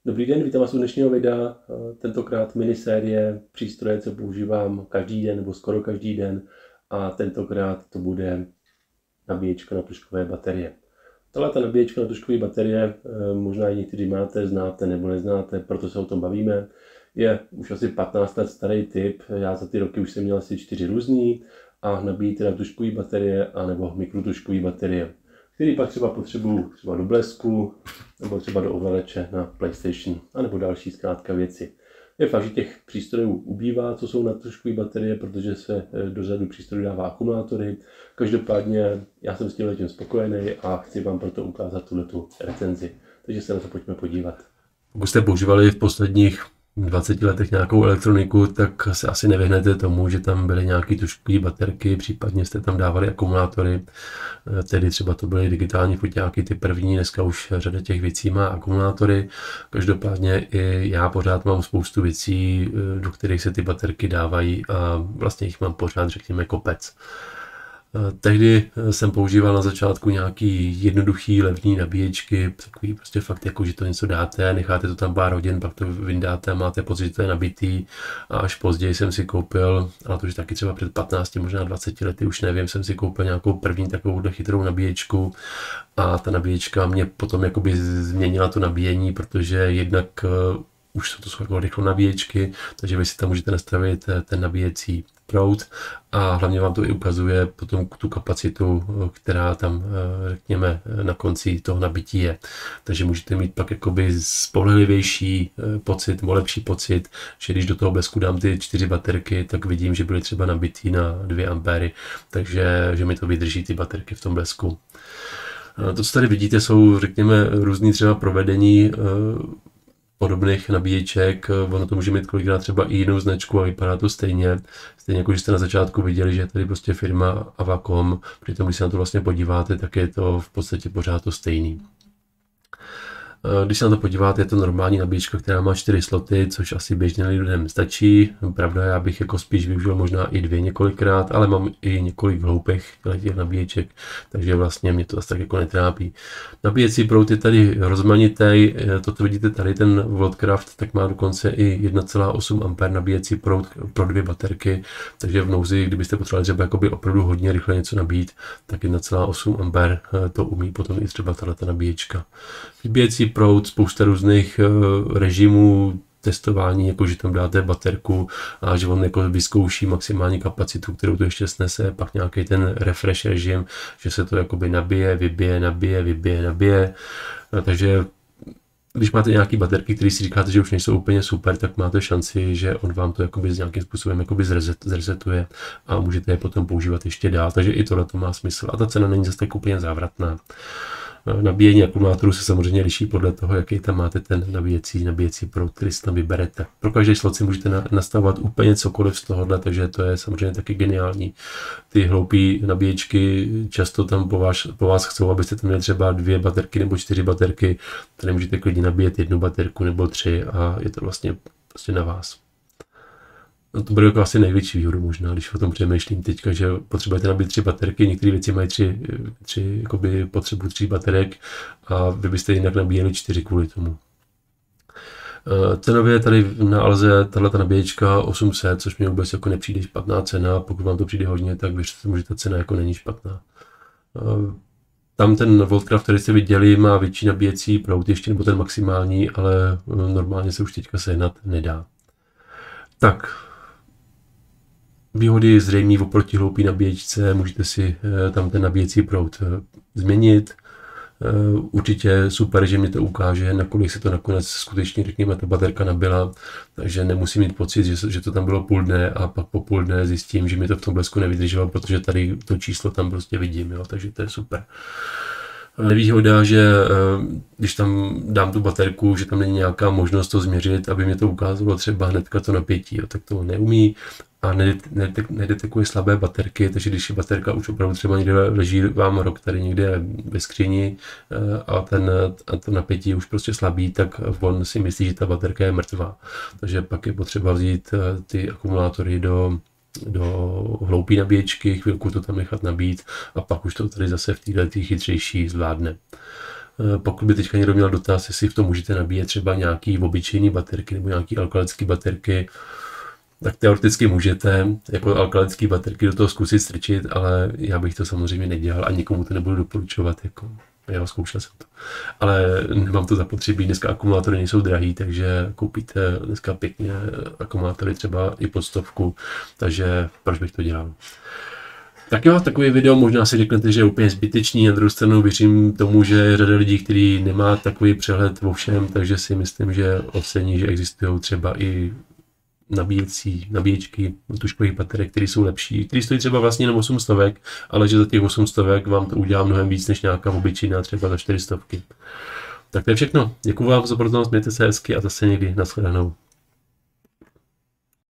Dobrý den, vítám vás u dnešního videa. Tentokrát minisérie přístroje, co používám každý den nebo skoro každý den. A tentokrát to bude nabíječka na tužkové baterie. Tato nabíječka na tužkové baterie možná ji někteří máte, znáte nebo neznáte, proto se o tom bavíme. Je už asi 15 let starý typ, já za ty roky už jsem měl asi 4 různý a nabíjí teda tužkové baterie anebo mikrotužkové baterie, který pak třeba potřebuju třeba do blesku nebo třeba do ovladače na PlayStation anebo další zkrátka věci. Je fakt, že těch přístrojů ubývá, co jsou na tužkové baterie, protože se do řadu přístrojů dává akumulátory. Každopádně já jsem s tím spokojený a chci vám proto ukázat tuhletu recenzi. Takže se na to pojďme podívat. Pokud jste používali v posledních 20 letech nějakou elektroniku, tak se asi nevyhnete tomu, že tam byly nějaké tužkové baterky, případně jste tam dávali akumulátory, tedy třeba to byly digitální foťáky, ty první, dneska už řada těch věcí má akumulátory. Každopádně i já pořád mám spoustu věcí, do kterých se ty baterky dávají a vlastně jich mám pořád, řekněme, kopec. Tehdy jsem používal na začátku nějaký jednoduchý levný nabíječky, takový prostě fakt jako, že to něco dáte, necháte to tam pár hodin, pak to vyndáte a máte pocit, že to je nabitý. A až později jsem si koupil, ale to už taky třeba před 15, možná 20 lety, už nevím, jsem si koupil nějakou první takovouhle chytrou nabíječku a ta nabíječka mě potom jakoby změnila to nabíjení, protože jednak už to jsou jako rychlo nabíječky, takže vy si tam můžete nastavit ten nabíjecí proud a hlavně vám to i ukazuje potom tu kapacitu, která tam, řekněme, na konci toho nabití je. Takže můžete mít pak jakoby spolehlivější pocit, nebo lepší pocit, že když do toho blesku dám ty 4 baterky, tak vidím, že byly třeba nabitý na 2 ampéry, takže že mi to vydrží ty baterky v tom blesku. To, co tady vidíte, jsou, řekněme, různý třeba provedení podobných nabíječek, ono to může mít kolikrát třeba i jinou značku a vypadá to stejně. Stejně jako, že jste na začátku viděli, že je tady prostě firma Avacom, přitom když se na to vlastně podíváte, tak je to v podstatě pořád to stejný. Když se na to podíváte, je to normální nabíječka, která má 4 sloty, což asi běžně lidem stačí. Pravda, já bych jako spíš využil možná i 2 několikrát, ale mám i několik hloupých těch nabíječek, takže vlastně mě to asi tak jako netrápí. Nabíjecí proud je tady rozmanitý, toto vidíte tady, ten Voltcraft, tak má dokonce i 1,8 A nabíjecí proud pro 2 baterky, takže v nouzi, kdybyste potřebovali třeba jakoby opravdu hodně rychle něco nabít, tak 1,8 A to umí potom i třeba tato nabíječka. Nabíjecí proud, spousta různých režimů testování, jako že tam dáte baterku a že on jako vyzkouší maximální kapacitu, kterou to ještě snese, pak nějaký ten refresh režim, že se to jakoby nabije, vybije, nabije, vybije, nabije. Takže když máte nějaký baterky, které si říkáte, že už nejsou úplně super, tak máte šanci, že on vám to jakoby s nějakým způsobem jakoby zresetuje a můžete je potom používat ještě dál. Takže i tohle to má smysl a ta cena není zase tak úplně závratná. Nabíjení akumulátoru se samozřejmě liší podle toho, jaký tam máte ten nabíjecí proud, který si tam vyberete. Pro každý slot si můžete nastavovat úplně cokoliv z tohohle, takže to je samozřejmě taky geniální. Ty hloupé nabíječky často tam po vás chcou, abyste tam měli třeba 2 baterky nebo 4 baterky. Tady můžete klidně nabíjet 1 baterku nebo 3 a je to vlastně prostě na vás. No to bude jako asi největší výhodu možná, když o tom přemýšlím teďka, že potřebujete nabít 3 baterky, některé věci mají 3 potřebu 3 baterek a vy byste jinak nabíjeli 4 kvůli tomu. Cenově tady na Alze tato nabíječka 800, což mě vůbec jako nepřijde špatná cena, pokud vám to přijde hodně, tak věřte tomu, že ta cena jako není špatná. Tam ten Voltcraft, který jste viděli, má větší nabíjecí proud ještě, nebo ten maximální, ale normálně se už teďka sehnat nedá. Tak. Výhody zřejmě oproti hloupý nabíječce, můžete si tam ten nabíjecí proud změnit. Určitě super, že mě to ukáže, nakolik se to nakonec skutečně, řekněme, ta baterka nabila, takže nemusím mít pocit, že to tam bylo půl dne a pak po půl dne zjistím, že mi to v tom blesku nevydrželo, protože tady to číslo tam prostě vidím, jo, takže to je super. Nevýhoda, že když tam dám tu baterku, že tam není nějaká možnost to změřit, aby mě to ukázalo třeba hnedka to napětí, jo, tak to neumí a nedetekuje slabé baterky, takže když je baterka už opravdu třeba někde leží vám rok tady někde ve skříni a to napětí je už prostě slabý, tak on si myslí, že ta baterka je mrtvá. Takže pak je potřeba vzít ty akumulátory do hloupé nabíječky, chvilku to tam nechat nabít a pak už to tady zase v této chytřejší zvládne. Pokud by teďka někdo měl dotaz, jestli v tom můžete nabíjet třeba nějaký obyčejný baterky nebo nějaký alkalický baterky, tak teoreticky můžete jako alkalický baterky do toho zkusit strčit, ale já bych to samozřejmě nedělal a nikomu to nebudu doporučovat. Jako, já zkoušel jsem to. Ale nemám to zapotřebí, dneska akumulátory nejsou drahý, takže koupíte dneska pěkně akumulátory třeba i pod 100, takže proč bych to dělal. Tak jo, takový video možná si řeknete, že je úplně zbytečný, na druhou stranu věřím tomu, že je řada lidí, kteří nemá takový přehled o všem, takže si myslím, že ocení, že existují třeba i nabíječky tužkových baterek, které jsou lepší, které stojí třeba vlastně jenom 800, ale že za těch 800 vám to udělá mnohem víc než nějaká obyčejná třeba za 400. Tak to je všechno. Děkuji vám za pozornost, mějte se hezky a zase někdy. Nashledanou.